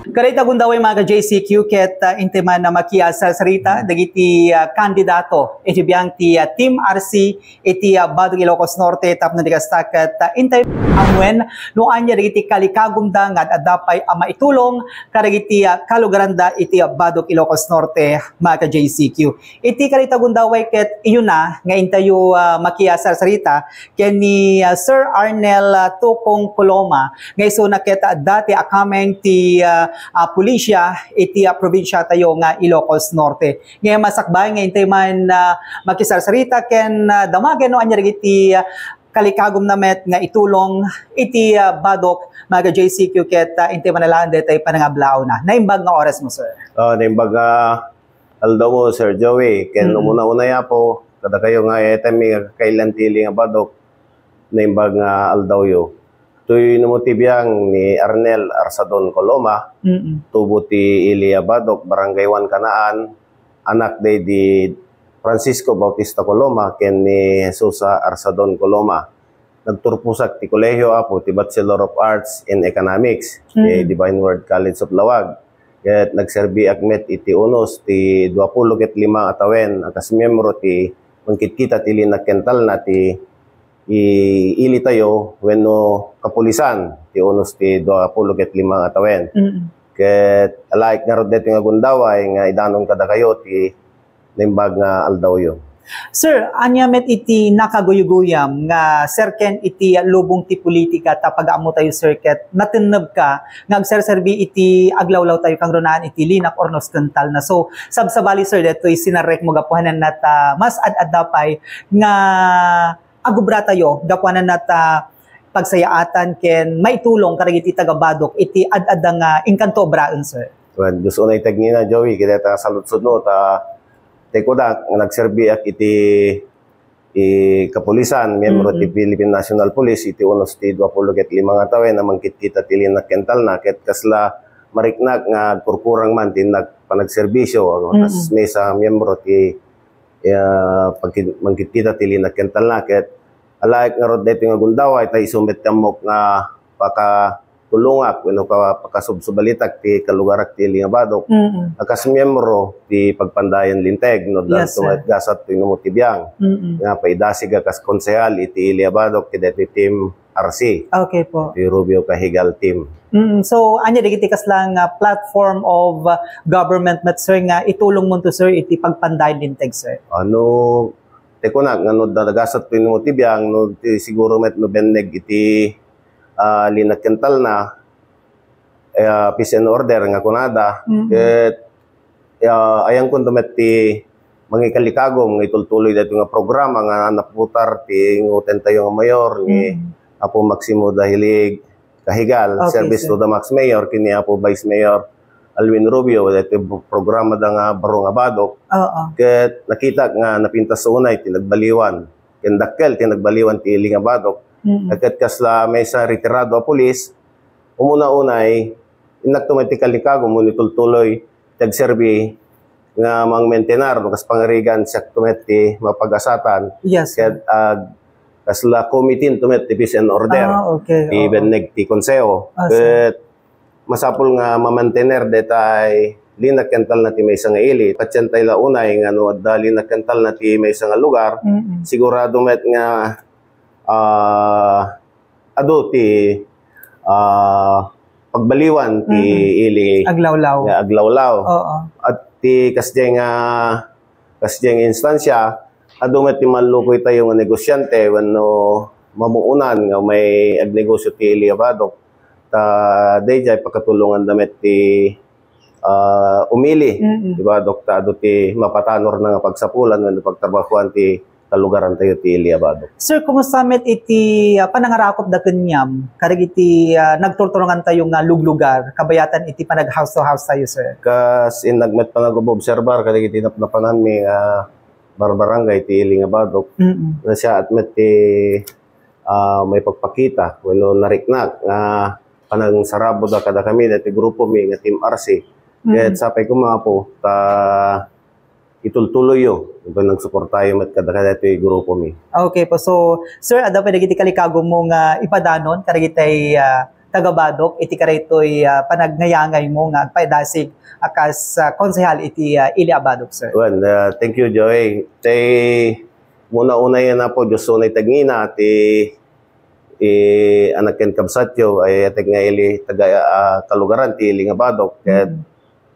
Karita gundaway mga JCQ ket intiman na makiasa sarita dagiti kandidato iti biyang ti Team RC iti Badog Ilocos Norte tapno digasta ket intay amwen no anya dagiti kalikagumda nga adapay maitulong kadagiti kalugaranda iti Badog Ilocos Norte mga JCQ. Iti karita gundaway ket iyon na nga intayo makiasa sarita ken ni Sir Arnel Tukong Coloma nga iso na ket dati akameng ti pulisya iti probinsya tayo nga Ilocos Norte. Ngayon masakbay nga intay man makisarsarita ken damagen no anya iti kalikagom namet nga itulong iti Badok mga JCQ ket intay manalaan detay panangablaw na. Naimbag nga oras mo sir. Naimbag aldaw mo Sir Joey ken una-una ya po kada kayo nga etemi kailan tili nga Badok naimbag nga aldaw yo. Tuy namutibiyang ni Arnel Arsadon Coloma, tubo ti Ilia Badok, Barangay 1 Kanaan, anak di Francisco Bautista Coloma, ken ni Susa Arsadon Coloma. Nagturpusak ti kolehiyo apo, ti Bachelor of Arts in Economics, ti Divine Word College of Lawag. Ket nagserbi akmet iti unos, ti 25 atawen, akas miyembro ti mangkitkita ti linakkental na ti ili tayo wenno kapulisan ti unos ti 25 atawen. Ket alaik nga rod deti nga gundaway nga idanon kada kayo ti limbag nga aldawyo. Sir, anya met iti nakaguyuguyam nga sir ken iti lubong ti politika ta pag-amo tayo sir ket nateneb ka nga agserserbi iti aglawlaw tayo kang runaan iti linak ornos kental na. So sabsabali sir detoy sinarek mo gapuhanan nat mas ad-adapay nga agubra tayo gapuanan nata pagsayaatan ken maitulong kadagiti taga Badok iti ad-adang inkanto braen sir. Well, gusto na itagni na Joey kita ta saludsod no ta tekodak nagserbi ak iti kapulisan miyembro ti Philippine National Police iti unos ti 25 atawen na mangkitkita ti linakkental na ket kasla mariknak nga kurkurang man ti nagpanagserbisyo kas may sa miyembro ti mangkitkita ti linakkental na ket alaik nga rod dito nga gundaway tayo isumit kamok nga pakatulungak wenno pakasubsubalitak ti kalugarak ti Ilia Badok. Akas miyembro ti pagpandayan linteg no dan tumatgasat ti numutibiyang nga paidasig akas konsehal iti Ilia Badok ti deti Team RC. Okay po. Ti Rubio Cahigal Team. So anya digiti kaslang platform of government met sir nga itulong mo to sir iti pagpandayan linteg sir. Ano teko na nga no dadagasat ti numutibiyang no siguro met no beneg iti linakkental na peace and order nga kunada ket ayang kun met ti mangikalikagom nga itultuloy dito nga programa nga naputar ti nguten tayo nga mayor ni Apo Maximo Dahilig Cahigal, Service to the Max Mayor kini Apo Vice Mayor Alwin Rubio dito programa da nga baro nga Badok. Ket nakita nga napintas sa unay tinagbaliwan ken dakkel tinagbaliwan ti Ilia Badok. Ket kasla may sa retirado a pulis umuna-unay inaktomatikali kago mo nitultuloy tagserbi nga mang maintenar kas pangarigan siya tumeti mapagasatan. Ket kasla committee tumeti peace and order. Even ti konseho. Ket masapul nga mamantener detay linakkental na ti maysa nga ili patsentay la unay nga no adda linakkental na ti maysa nga lugar sigurado met nga adu ti pagbaliwan ti ili aglawlaw at ti kasdeng instansya adu met ti malukoy tayo nga negosyante wenno mamuunan nga may agnegosyo ti Ilia Badok ta dayjay pakatulungan damet ti umili di ba dokta ado ti mapatanor na nga pagsapulan wenno pagtrabahuan ti kalugaran tayo ti Ilia Badok. Sir, kumusta met iti panangarakop da kenyam kadagiti nagturturungan tayo nga luglugar kabayatan iti panag house to house tayo sir? Kas in nagmet panagobserbar kadagiti napanan mi barbarangay ti Ilia Badok na siya at met ti may pagpakita wenno nariknak nga panang sarabo da kada kami dati grupo mi nga Team RC. Ket sapay ko mga po ta itultuloy yo ug nagsuportayo met kada dati grupo mi. Okay po. So sir ada pa dagiti kalikago mo nga ipadanon kadagiti tagabadok iti karaytoy panagnayangay mo nga agpaidasig akas konsehal iti Ili Abadok, sir. Well, thank you, Joey. Muna-una yan na po, Diyos unay tagngina, anak ken kabsatyo, ay ating nga ili kalugaran, ti Ili nga Badok. Kaya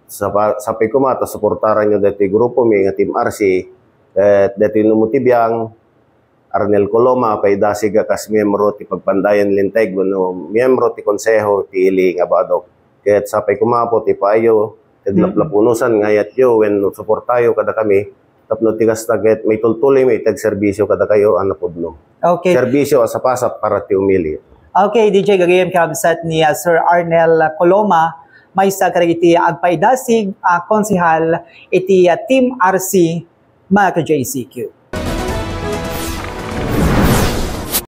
sa pagkumata, suportaran nyo dati grupo mi, nga Team RC, at dati numutibiyang, Arnel Coloma, paidasig akas miyembro ti pagpandayan linteg, miyembro ti konseho, ti Ili nga Badok. Kaya sa pagkumapo, ti payo, taglaplapunusan ngayat yo when suportayo kada kami tapno tigas taget may tultuloy may tag-serbisyo kada kayo anapudno. Okay. Serbisyo sa pasap para ti umili. Okay, DJ gagayem kabsat ni Sir Arnel Coloma may sa karagiti agpaidasig konsehal iti Team RC mga ka-JCQ.